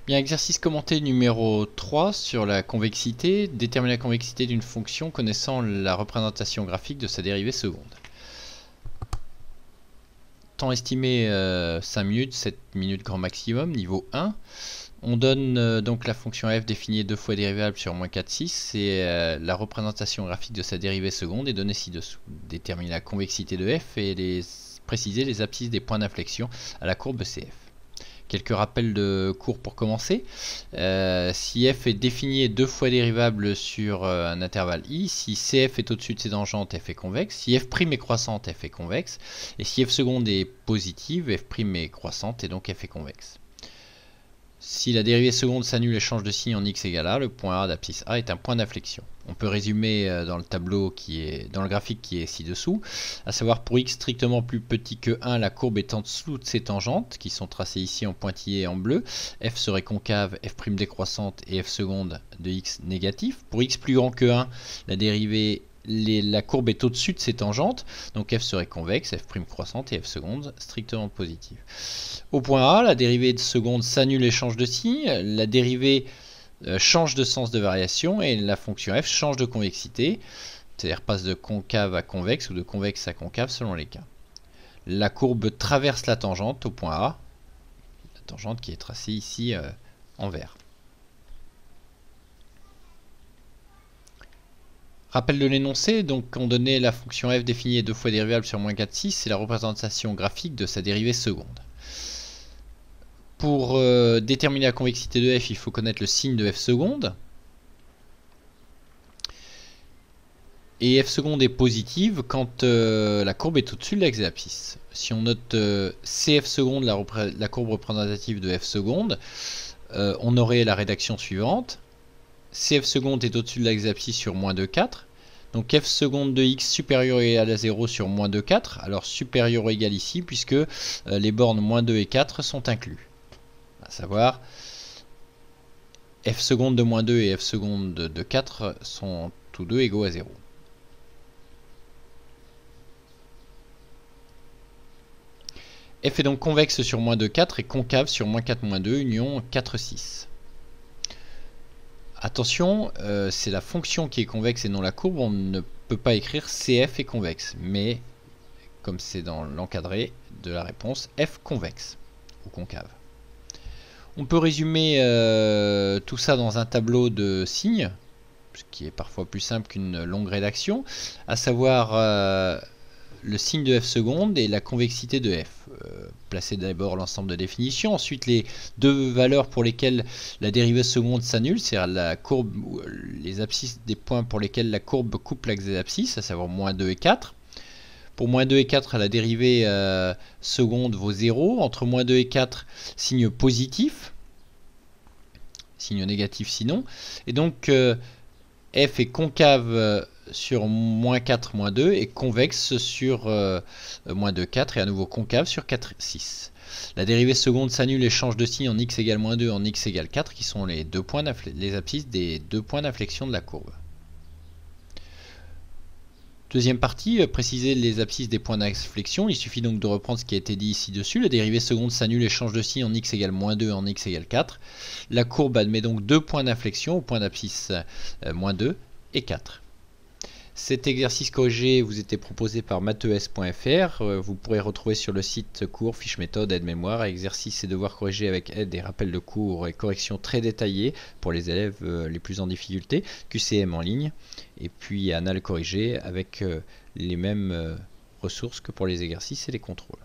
Bien, exercice commenté numéro 3 sur la convexité. Déterminer la convexité d'une fonction connaissant la représentation graphique de sa dérivée seconde. Temps estimé 5 minutes, 7 minutes grand maximum, niveau 1. On donne donc la fonction f définie 2 fois dérivable sur moins 4, 6 et la représentation graphique de sa dérivée seconde est donnée ci-dessous. Déterminer la convexité de f et préciser les abscisses des points d'inflexion à la courbe CF. Quelques rappels de cours pour commencer. Si f est défini 2 fois dérivable sur un intervalle i, si cf est au-dessus de ses tangentes, f est convexe. Si f' est croissante, f est convexe. Et si f seconde est positive, f' est croissante et donc f est convexe. Si la dérivée seconde s'annule et change de signe en x égale a, le point A d'abscisse A est un point d'inflexion. On peut résumer dans le tableau dans le graphique qui est ci-dessous, à savoir pour x strictement plus petit que 1, la courbe est en dessous de ses tangentes, qui sont tracées ici en pointillé et en bleu. F serait concave, f' décroissante et f seconde de x négatif. Pour x plus grand que 1, la courbe est au-dessus de ses tangentes, donc f serait convexe, f' croissante et f seconde strictement positive. Au point A, la dérivée de seconde s'annule et change de signe, la dérivée change de sens de variation et la fonction f change de convexité, c'est-à-dire passe de concave à convexe ou de convexe à concave selon les cas. La courbe traverse la tangente au point A, la tangente qui est tracée ici en vert. Rappel de l'énoncé, donc on donnait la fonction f définie 2 fois dérivable sur moins 4, 6, c'est la représentation graphique de sa dérivée seconde. Pour déterminer la convexité de f, il faut connaître le signe de f seconde. Et f seconde est positive quand la courbe est au-dessus de l'axe de l'abscisse. Si on note cf seconde, la courbe représentative de f seconde, on aurait la rédaction suivante. Cf seconde est au-dessus de l'axe d'abscisse sur moins 2, 4. Donc f seconde de x supérieur ou égal à 0 sur moins 2, 4. Alors supérieur ou égal ici, puisque les bornes moins 2 et 4 sont inclus. À savoir, f seconde de moins 2 et f seconde de 4 sont tous deux égaux à 0. F est donc convexe sur moins 2, 4 et concave sur moins 4, moins 2, union 4, 6. Attention, c'est la fonction qui est convexe et non la courbe. On ne peut pas écrire CF est convexe, mais comme c'est dans l'encadré de la réponse, F convexe ou concave. On peut résumer tout ça dans un tableau de signes, ce qui est parfois plus simple qu'une longue rédaction, à savoir le signe de f seconde et la convexité de f. Placez d'abord l'ensemble de définitions, ensuite les deux valeurs pour lesquelles la dérivée seconde s'annule, c'est-à-dire la courbe, les abscisses des points pour lesquels la courbe coupe l'axe des abscisses, à savoir moins 2 et 4. Pour moins 2 et 4, la dérivée seconde vaut 0. Entre moins 2 et 4, signe positif. Signe négatif sinon. Et donc, f est concave sur moins 4, moins 2 et convexe sur moins 2, 4 et à nouveau concave sur 4, 6. La dérivée seconde s'annule et change de signe en x égale moins 2 en x égale 4 qui sont les abscisses des deux points d'inflexion de la courbe. Deuxième partie, préciser les abscisses des points d'inflexion. Il suffit donc de reprendre ce qui a été dit ici-dessus. La dérivée seconde s'annule et change de signe en x égale moins 2 en x égale 4. La courbe admet donc deux points d'inflexion au point d'abscisse moins 2 et 4. Cet exercice corrigé vous était proposé par matheS.fr. Vous pourrez retrouver sur le site cours, fiches méthode, aide-mémoire, exercices et devoirs corrigés avec aide et rappels de cours et corrections très détaillées pour les élèves les plus en difficulté, QCM en ligne, et puis annales corrigées avec les mêmes ressources que pour les exercices et les contrôles.